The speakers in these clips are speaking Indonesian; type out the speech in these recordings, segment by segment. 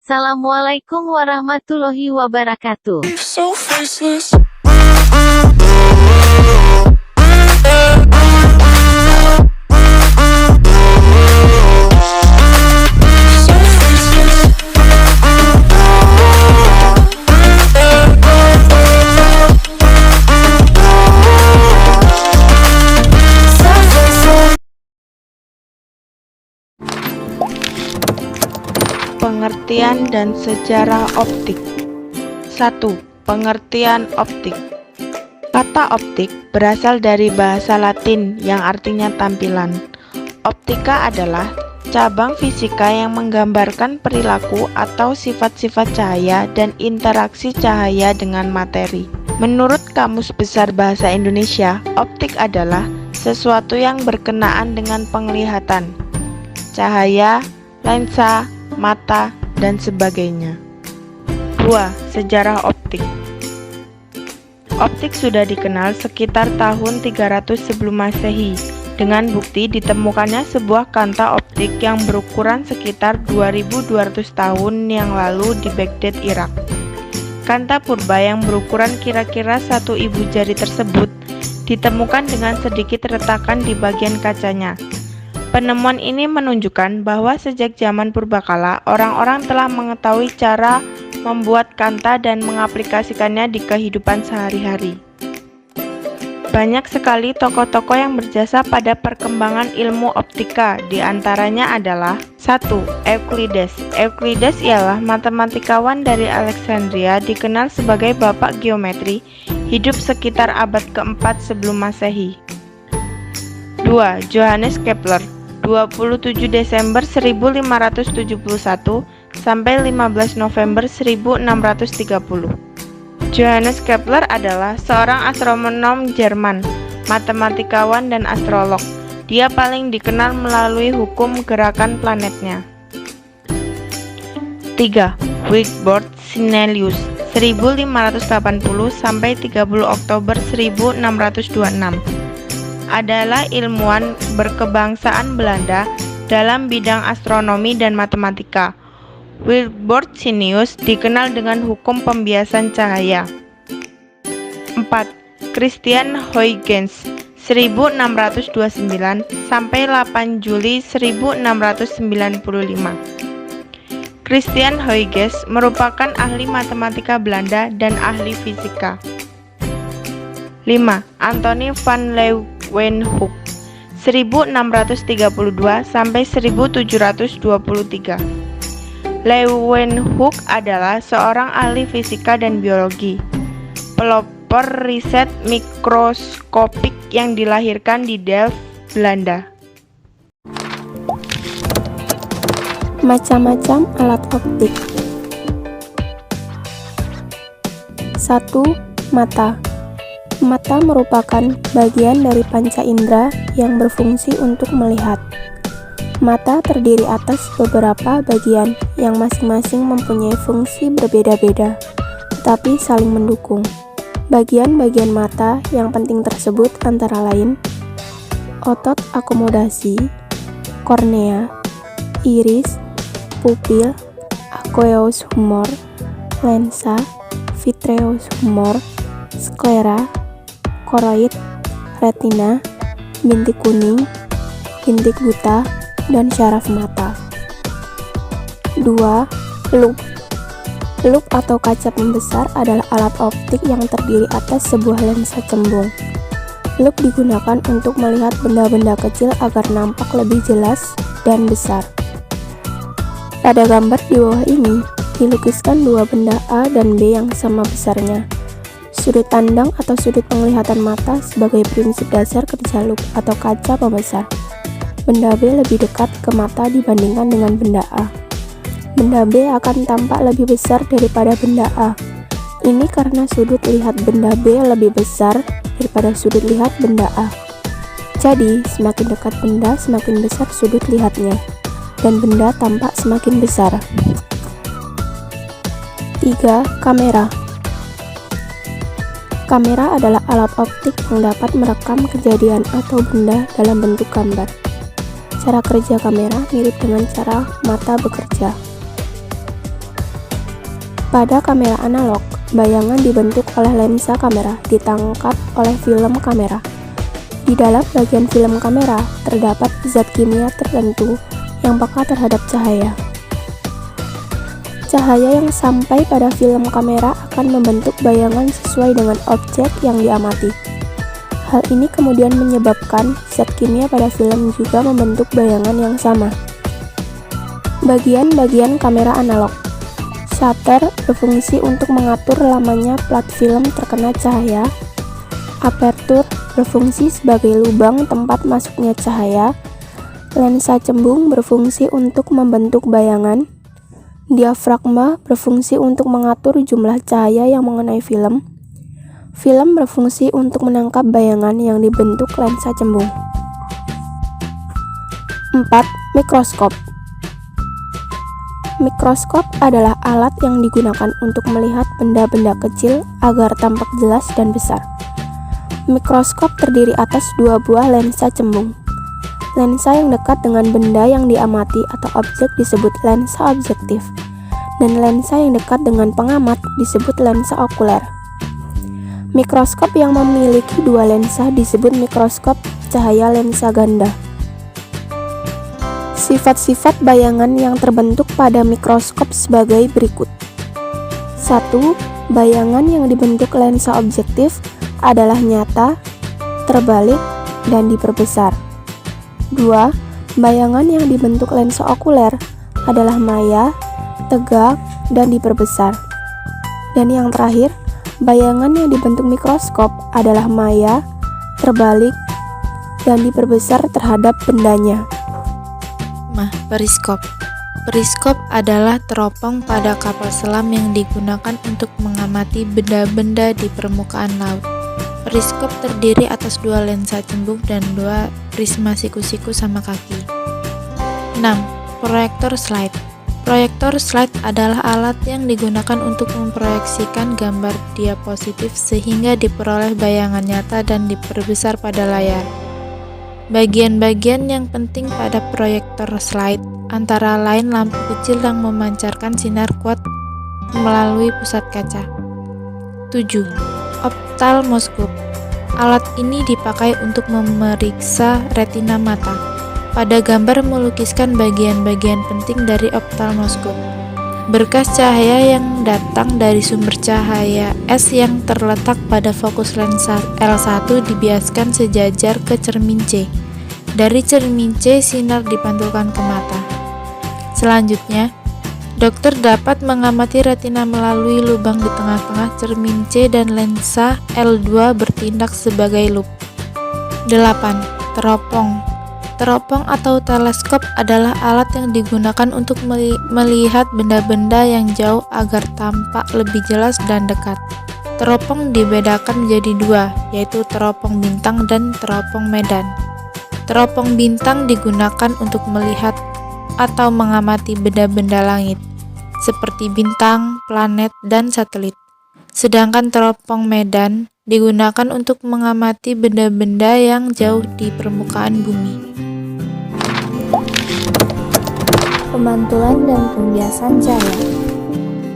Assalamualaikum warahmatullahi wabarakatuh. So faceless. Pengertian dan sejarah optik. 1. Pengertian optik. Kata optik berasal dari bahasa Latin yang artinya tampilan. Optika adalah cabang fisika yang menggambarkan perilaku atau sifat-sifat cahaya dan interaksi cahaya dengan materi. Menurut Kamus Besar Bahasa Indonesia, optik adalah sesuatu yang berkenaan dengan penglihatan, cahaya, lensa, mata, dan sebagainya. 2. Sejarah optik. Optik sudah dikenal sekitar tahun 300 sebelum Masehi, dengan bukti ditemukannya sebuah kanta optik yang berukuran sekitar 2200 tahun yang lalu di Baghdad, Irak. Kanta purba yang berukuran kira-kira 1 ibu jari tersebut ditemukan dengan sedikit retakan di bagian kacanya. Penemuan ini menunjukkan bahwa sejak zaman purbakala, orang-orang telah mengetahui cara membuat kanta dan mengaplikasikannya di kehidupan sehari-hari. Banyak sekali tokoh-tokoh yang berjasa pada perkembangan ilmu optika, di antaranya adalah 1. Euclides. Euclides ialah matematikawan dari Alexandria, dikenal sebagai bapak geometri, hidup sekitar abad keempat sebelum Masehi. 2. Johannes Kepler. 27 Desember 1571 sampai 15 November 1630. Johannes Kepler adalah seorang astronom Jerman, matematikawan dan astrolog. Dia paling dikenal melalui hukum gerakan planetnya. 3. Wigborg Sinnelius 1580 sampai 30 Oktober 1626. Adalah ilmuwan berkebangsaan Belanda dalam bidang astronomi dan matematika. Wigborg Sinnelius dikenal dengan hukum pembiasan cahaya. 4. Christian Huygens 1629 sampai 8 Juli 1695. Christian Huygens merupakan ahli matematika Belanda dan ahli fisika. 5. Anthony van Leeuwenhoek 1632 sampai 1723. Leeuwenhoek adalah seorang ahli fisika dan biologi, pelopor riset mikroskopik yang dilahirkan di Delft, Belanda. Macam-macam alat optik. 1. Mata. Mata merupakan bagian dari panca indera yang berfungsi untuk melihat. Mata terdiri atas beberapa bagian yang masing-masing mempunyai fungsi berbeda-beda, tetapi saling mendukung. Bagian-bagian mata yang penting tersebut antara lain otot akomodasi, kornea, iris, pupil, aqueous humor, lensa, vitreous humor, sklera, koroid, retina, bintik kuning, bintik buta, dan syaraf mata. 2. Loop. Loop atau kaca pembesar adalah alat optik yang terdiri atas sebuah lensa cembung. Loop digunakan untuk melihat benda-benda kecil agar nampak lebih jelas dan besar. Pada gambar di bawah ini, dilukiskan dua benda A dan B yang sama besarnya. Sudut pandang atau sudut penglihatan mata sebagai prinsip dasar kerja loop atau kaca pembesar. Benda B lebih dekat ke mata dibandingkan dengan benda A. Benda B akan tampak lebih besar daripada benda A. Ini karena sudut lihat benda B lebih besar daripada sudut lihat benda A. Jadi, semakin dekat benda, semakin besar sudut lihatnya, dan benda tampak semakin besar. 3. Kamera. Kamera adalah alat optik yang dapat merekam kejadian atau benda dalam bentuk gambar. Cara kerja kamera mirip dengan cara mata bekerja. Pada kamera analog, bayangan dibentuk oleh lensa kamera ditangkap oleh film kamera. Di dalam bagian film kamera, terdapat zat kimia tertentu yang peka terhadap cahaya. Cahaya yang sampai pada film kamera akan membentuk bayangan sesuai dengan objek yang diamati. Hal ini kemudian menyebabkan zat kimia pada film juga membentuk bayangan yang sama. Bagian-bagian kamera analog. Shutter berfungsi untuk mengatur lamanya plat film terkena cahaya. Aperture berfungsi sebagai lubang tempat masuknya cahaya. Lensa cembung berfungsi untuk membentuk bayangan. Diafragma berfungsi untuk mengatur jumlah cahaya yang mengenai film. Film berfungsi untuk menangkap bayangan yang dibentuk lensa cembung. 4. Mikroskop. Mikroskop adalah alat yang digunakan untuk melihat benda-benda kecil agar tampak jelas dan besar. Mikroskop terdiri atas dua buah lensa cembung. Lensa yang dekat dengan benda yang diamati atau objek disebut lensa objektif, dan lensa yang dekat dengan pengamat disebut lensa okuler. Mikroskop yang memiliki dua lensa disebut mikroskop cahaya lensa ganda. Sifat-sifat bayangan yang terbentuk pada mikroskop sebagai berikut. 1. Bayangan yang dibentuk lensa objektif adalah nyata, terbalik, dan diperbesar. 2. Bayangan yang dibentuk lensa okuler adalah maya, tegak, dan diperbesar. Dan yang terakhir, bayangan yang dibentuk mikroskop adalah maya, terbalik, dan diperbesar terhadap bendanya. Periskop. Periskop adalah teropong pada kapal selam yang digunakan untuk mengamati benda-benda di permukaan laut. Periskop terdiri atas dua lensa cembung dan dua prisma siku-siku sama kaki. 6. Proyektor slide. Proyektor slide adalah alat yang digunakan untuk memproyeksikan gambar diapositif sehingga diperoleh bayangan nyata dan diperbesar pada layar. Bagian-bagian yang penting pada proyektor slide antara lain lampu kecil yang memancarkan sinar kuat melalui pusat kaca. 7. Optalmoskop. Alat ini dipakai untuk memeriksa retina mata. Pada gambar melukiskan bagian-bagian penting dari optalmoskop. Berkas cahaya yang datang dari sumber cahaya S yang terletak pada fokus lensa L1 dibiaskan sejajar ke cermin C. Dari cermin C, sinar dipantulkan ke mata. Selanjutnya, dokter dapat mengamati retina melalui lubang di tengah-tengah cermin C dan lensa L2 bertindak sebagai lup. 8. Teropong. Teropong atau teleskop adalah alat yang digunakan untuk melihat benda-benda yang jauh agar tampak lebih jelas dan dekat. Teropong dibedakan menjadi dua, yaitu teropong bintang dan teropong medan. Teropong bintang digunakan untuk melihat atau mengamati benda-benda langit, seperti bintang, planet, dan satelit. Sedangkan teropong medan digunakan untuk mengamati benda-benda yang jauh di permukaan bumi. Pemantulan dan pembiasan cahaya.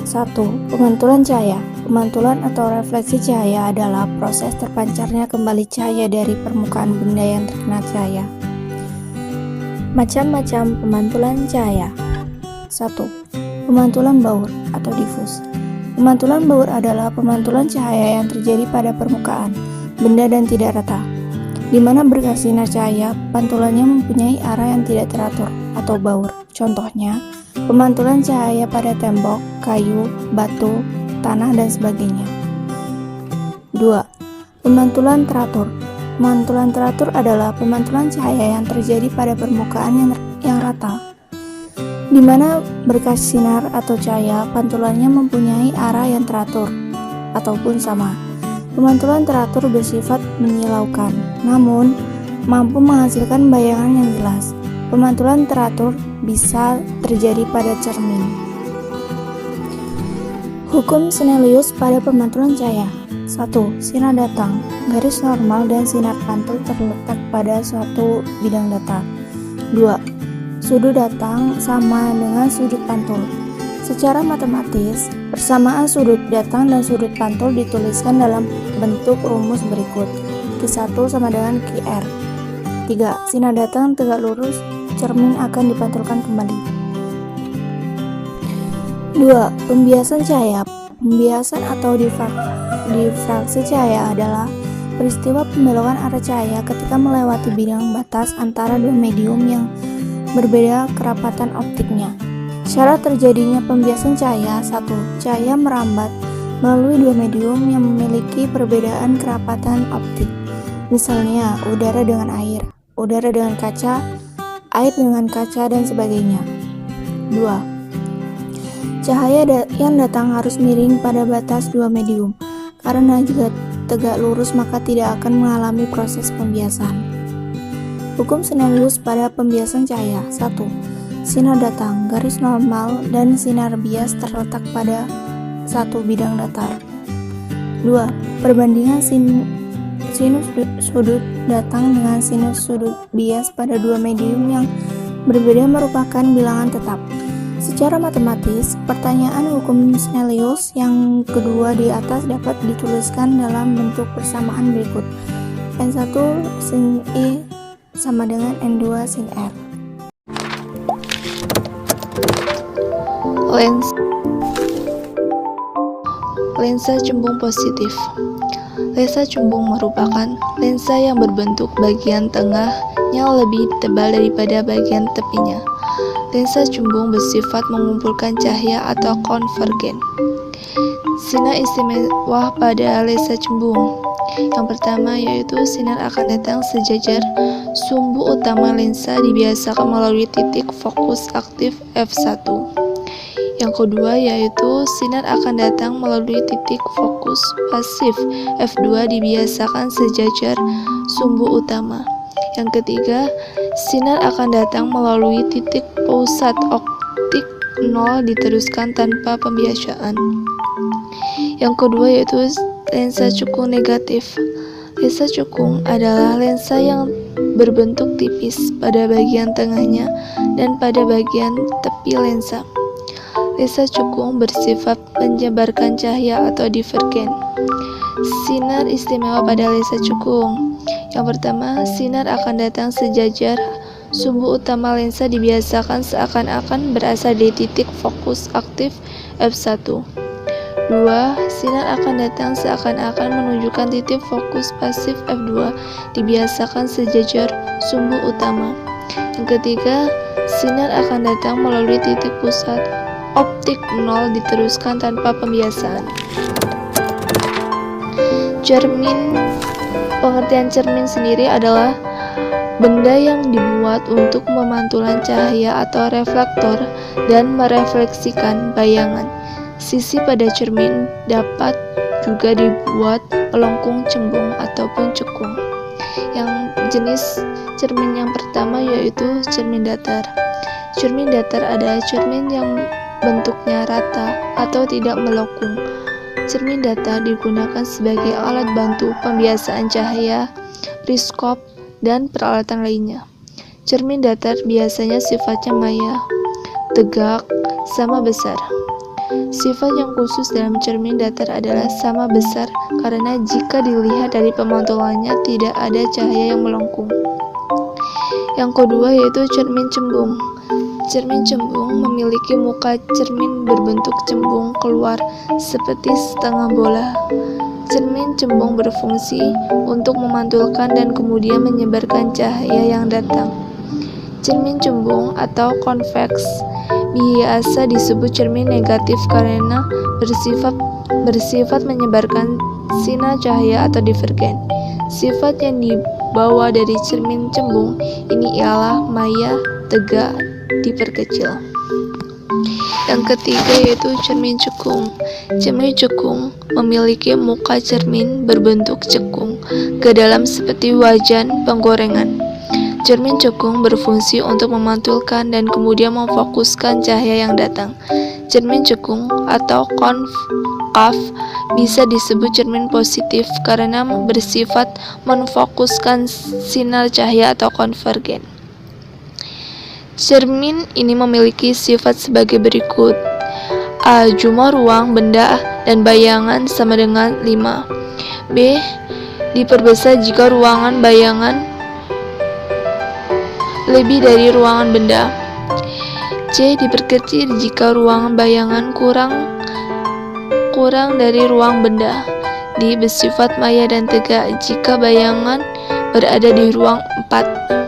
1. Pemantulan cahaya. Pemantulan atau refleksi cahaya adalah proses terpancarnya kembali cahaya dari permukaan benda yang terkena cahaya. Macam-macam pemantulan cahaya. 1. Pemantulan baur atau difus. Pemantulan baur adalah pemantulan cahaya yang terjadi pada permukaan benda dan tidak rata, di mana berkas sinar cahaya pantulannya mempunyai arah yang tidak teratur atau baur. Contohnya, pemantulan cahaya pada tembok, kayu, batu, tanah, dan sebagainya. 2. Pemantulan teratur. Pemantulan teratur adalah pemantulan cahaya yang terjadi pada permukaan yang rata, di mana berkas sinar atau cahaya pantulannya mempunyai arah yang teratur ataupun sama. Pemantulan teratur bersifat menyilaukan, namun mampu menghasilkan bayangan yang jelas. Pemantulan teratur bisa terjadi pada cermin. Hukum Snellius pada pemantulan cahaya. 1. Sinar datang, garis normal dan sinar pantul terletak pada suatu bidang datar. 2. Sudut datang sama dengan sudut pantul. Secara matematis, persamaan sudut datang dan sudut pantul dituliskan dalam bentuk rumus berikut. Q1 sama dengan QR. 3. Sinar datang tegak lurus, cermin akan dipantulkan kembali. 2. Pembiasan cahaya. Pembiasan atau difraksi cahaya adalah peristiwa pembelokan arah cahaya ketika melewati bidang batas antara dua medium yang berbeda kerapatan optiknya. Syarat terjadinya pembiasan cahaya. 1. Cahaya merambat melalui dua medium yang memiliki perbedaan kerapatan optik. Misalnya, udara dengan air, udara dengan kaca, air dengan kaca, dan sebagainya. 2. Cahaya yang datang harus miring pada batas dua medium, karena jika tegak lurus maka tidak akan mengalami proses pembiasan. Hukum Snellius pada pembiasan cahaya. 1. Sinar datang, garis normal, dan sinar bias terletak pada satu bidang datar. 2. Perbandingan sinus sudut datang dengan sinus sudut bias pada dua medium yang berbeda merupakan bilangan tetap. Secara matematis, pertanyaan hukum Snellius yang kedua di atas dapat dituliskan dalam bentuk persamaan berikut. N1 sin I sama dengan N2 sin R. Lensa cembung positif. Lensa cembung merupakan lensa yang berbentuk bagian tengahnya lebih tebal daripada bagian tepinya. Lensa cembung bersifat mengumpulkan cahaya atau konvergen. Sinar istimewa pada lensa cembung. Yang pertama yaitu sinar akan datang sejajar. Sumbu utama lensa dibiasakan melalui titik fokus aktif f1. Yang kedua yaitu sinar akan datang melalui titik fokus pasif f2 dibiasakan sejajar sumbu utama. Yang ketiga, sinar akan datang melalui titik pusat optik 0 diteruskan tanpa pembiasaan. Yang kedua yaitu lensa cekung negatif. Lensa cekung adalah lensa yang berbentuk tipis pada bagian tengahnya dan pada bagian tepi lensa. Lensa cekung bersifat menyebarkan cahaya atau divergen. Sinar istimewa pada lensa cekung. Yang pertama, sinar akan datang sejajar. Sumbu utama lensa dibiasakan seakan-akan berasal dari titik fokus aktif f1. 2. Sinar akan datang seakan-akan menunjukkan titik fokus pasif f2 dibiasakan sejajar sumbu utama. Yang ketiga, sinar akan datang melalui titik pusat optik 0 diteruskan tanpa pembiasaan. Cermin. Pengertian cermin sendiri adalah benda yang dibuat untuk memantulan cahaya atau reflektor dan merefleksikan bayangan. Sisi pada cermin dapat juga dibuat melengkung, cembung, ataupun cekung. Yang jenis cermin yang pertama yaitu cermin datar. Cermin datar adalah cermin yang bentuknya rata atau tidak melengkung. Cermin datar digunakan sebagai alat bantu pembiasaan cahaya, periskop, dan peralatan lainnya. Cermin datar biasanya sifatnya maya, tegak, sama besar. Sifat yang khusus dalam cermin datar adalah sama besar karena jika dilihat dari pemantulannya tidak ada cahaya yang melengkung. Yang kedua yaitu cermin cembung. Cermin cembung memiliki muka cermin berbentuk cembung keluar seperti setengah bola. Cermin cembung berfungsi untuk memantulkan dan kemudian menyebarkan cahaya yang datang. Cermin cembung atau konveks biasa disebut cermin negatif karena bersifat menyebarkan sinar cahaya atau divergen. Sifat yang dibawa dari cermin cembung ini ialah maya, tegak, diperkecil. Yang ketiga yaitu cermin cekung. Cermin cekung memiliki muka cermin berbentuk cekung ke dalam seperti wajan penggorengan. Cermin cekung berfungsi untuk memantulkan dan kemudian memfokuskan cahaya yang datang. Cermin cekung atau konkav bisa disebut cermin positif karena bersifat memfokuskan sinar cahaya atau konvergen. Cermin ini memiliki sifat sebagai berikut. A. Jumlah ruang, benda, dan bayangan sama dengan 5. B. Diperbesar jika ruangan bayangan lebih dari ruangan benda. C. Diperkecil jika ruangan bayangan kurang dari ruang benda. D. Bersifat maya dan tegak jika bayangan berada di ruang 4.